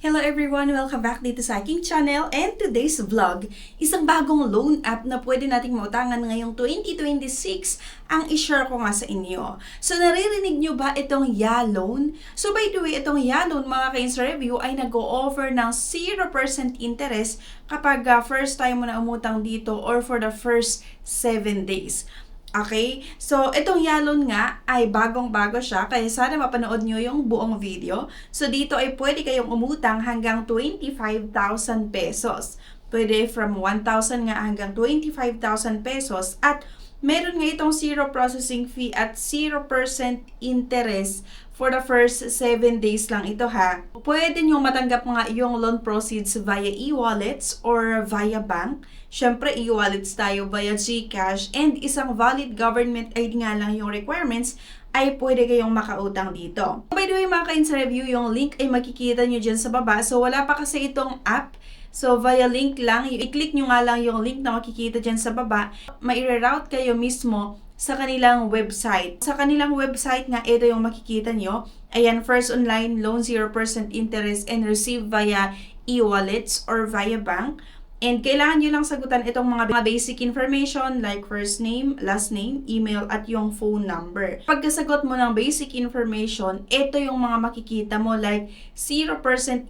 Hello everyone! Welcome back dito sa aking channel and today's vlog, isang bagong loan app na pwede nating mautangan ngayong 2026 ang i-share ko nga sa inyo. So naririnig nyo ba itong YaLoan? So by the way, itong YaLoan mga ka-Insreview ay nag-o-offer ng 0% interest kapag first time mo na umutang dito or for the first 7 days. Okay? So, itong YaLoan nga ay bagong-bago siya, kaya sana mapanood nyo yung buong video. So, dito ay pwede kayong umutang hanggang 25,000 pesos. Pwede from 1,000 nga hanggang 25,000 pesos. At meron nga itong 0 processing fee at 0% interest for the first 7 days lang ito ha. Pwede nyo matanggap nga yung loan proceeds via e-wallets or via bank. Siyempre, e-wallets tayo via GCash and isang valid government ID nga lang yung requirements ay pwede kayong makautang dito. By the way mga ka-Insreview, yung link ay makikita nyo dyan sa baba. So wala pa kasi itong app. So via link lang, i-click nyo nga lang yung link na makikita dyan sa baba. Mai-reroute kayo mismo sa kanilang website. Sa kanilang website nga, ito yung makikita nyo. Ayan, first online loan, 0% interest and receive via e-wallets or via bank. And kailangan nyo lang sagutan itong mga basic information like first name, last name, email, at yung phone number. Pagkasagot mo ng basic information, ito yung mga makikita mo like 0%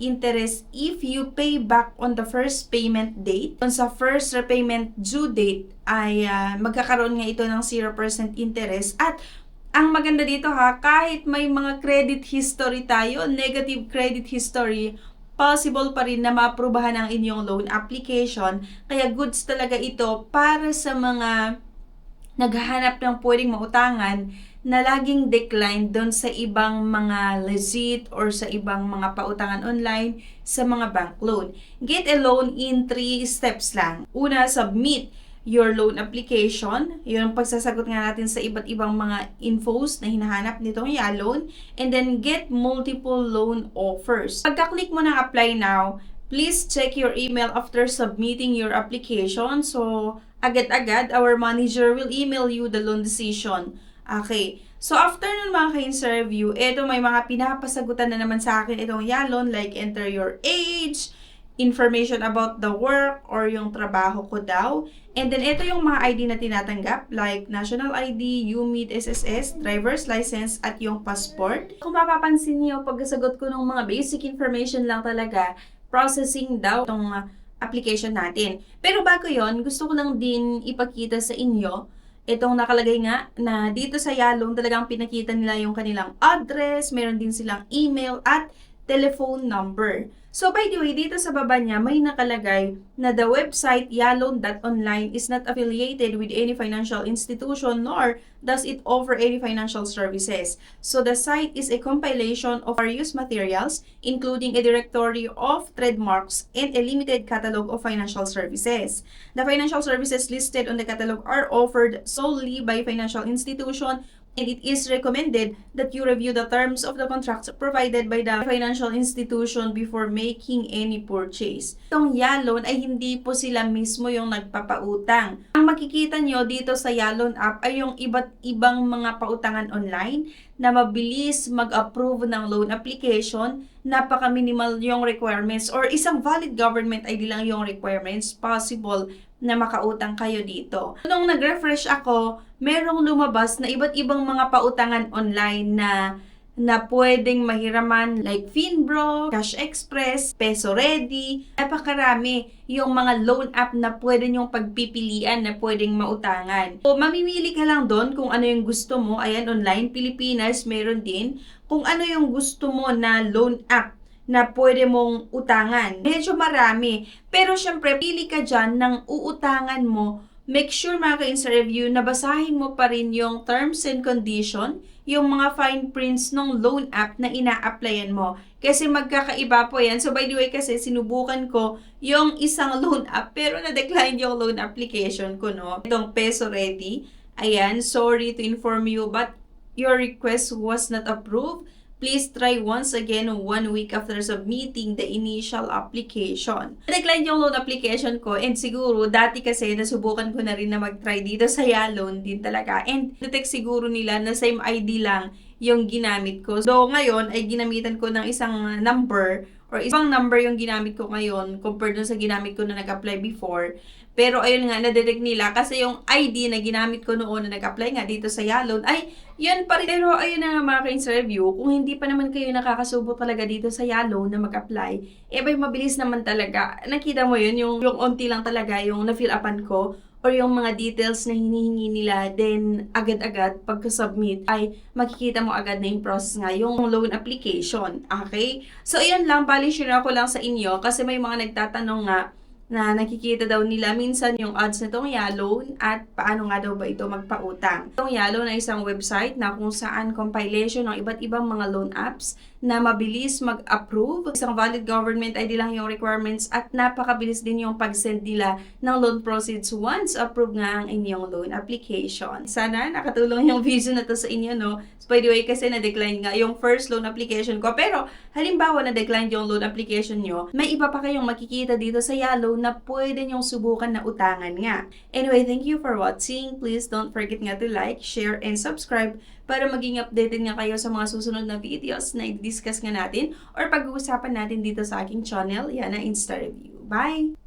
interest if you pay back on the first payment date. Sa first repayment due date ay magkakaroon nga ito ng 0% interest. At ang maganda dito ha, kahit may mga credit history tayo, negative credit history, possible pa rin na maaprubahan ang inyong loan application. Kaya goods talaga ito para sa mga naghahanap ng pwedeng mautangan na laging decline doon sa ibang mga legit or sa ibang mga pautangan online sa mga bank loan. Get a loan in 3 steps lang. Una, submit your loan application, yung pagsasagot nga natin sa iba't ibang mga infos na hinahanap nitong YaLoan, and then get multiple loan offers. Pagka-click mo ng apply now, please check your email after submitting your application. So, agad-agad, our manager will email you the loan decision. Okay. So, after nun mga ka-Insreview, eto may mga pinapasagutan na naman sa akin itong YaLoan, like enter your age, information about the work or yung trabaho ko daw. And then, ito yung mga ID na tinatanggap like National ID, UMID, SSS, Driver's License, at yung passport. Kung mapapansin niyo, pagkasagot ko ng mga basic information lang talaga, processing daw itong application natin. Pero bago yon, gusto ko lang din ipakita sa inyo itong nakalagay nga na dito sa YaLoan talagang pinakita nila yung kanilang address, meron din silang email at telephone number. So by the way, dito sa baba niya may nakalagay na the website yaloan.online is not affiliated with any financial institution nor does it offer any financial services. So the site is a compilation of various materials including a directory of trademarks and a limited catalog of financial services. The financial services listed on the catalog are offered solely by financial institution, and it is recommended that you review the terms of the contracts provided by the financial institution before making any purchase. Itong YaLoan ay hindi po sila mismo yung nagpapautang. Ang makikita nyo dito sa YaLoan app ay yung iba't ibang mga pautangan online na mabilis mag-approve ng loan application, napaka-minimal yung requirements or isang valid government ID lang yung requirements, possible na makautang kayo dito. Nung nag-refresh ako, merong lumabas na iba't ibang mga pautangan online na pwedeng mahiraman like Finbro, Cash Express, Peso Ready. Napakarami yung mga loan app na pwede nyong pagpipilian na pwedeng mautangan. So, mamimili ka lang doon kung ano yung gusto mo. Ayan, online, Pilipinas, meron din. Kung ano yung gusto mo na loan app na pwede mong utangan. Medyo marami. Pero syempre, pili ka dyan ng uutangan mo. Make sure mga ka-Insreview na basahin mo pa rin yung terms and condition, yung mga fine prints ng loan app na ina-applyan mo. Kasi magkakaiba po yan. So by the way kasi sinubukan ko yung isang loan app pero na-decline yung loan application ko, no? Itong Peso Ready. Ayan, sorry to inform you but your request was not approved. Please try once again 1 week after submitting the initial application. Decline yung loan application ko and siguro dati kasi nasubukan ko na rin na mag-try dito sa YaLoan din talaga. And detect siguro nila na same ID lang yung ginamit ko. So ngayon ay ginamitan ko ng isang number or or isang number yung ginamit ko ngayon compared dun sa ginamit ko na nag-apply before. Pero ayun nga, na-detect nila kasi yung ID na ginamit ko noon na nag-apply nga dito sa Yalon ay yun pa rin. Pero ayun na nga mga ka-interview, kung hindi pa naman kayo nakakasubo talaga dito sa Yalon na mag-apply, bay mabilis naman talaga. Nakita mo yun, yung onti lang talaga yung na-fill upan ko or yung mga details na hinihingi nila, then agad-agad pagka-submit ay makikita mo agad na yung process nga, yung loan application. Okay? So, ayan lang, bali share ko lang sa inyo kasi may mga nagtatanong nga na nakikita daw nila minsan yung ads na itong Yalon at paano nga daw ba ito magpautang. Itong Yalon ay isang website na kung saan compilation ng iba't ibang mga loan apps na mabilis mag-approve. Isang valid government ID lang yung requirements at napakabilis din yung pag-send nila ng loan proceeds once approve nga ang inyong loan application. Sana nakatulong yung video na to sa inyo, no? So, by the way, kasi na-decline nga yung first loan application ko. Pero, halimbawa na-decline yung loan application nyo, may iba pa kayong makikita dito sa Yalon na pwede nyong subukan na utangan nga. Anyway, thank you for watching. Please don't forget nga to like, share, and subscribe para maging updated nga kayo sa mga susunod na videos na i-discuss nga natin or pag-uusapan natin dito sa aking channel. Yan na Insta Review. Bye!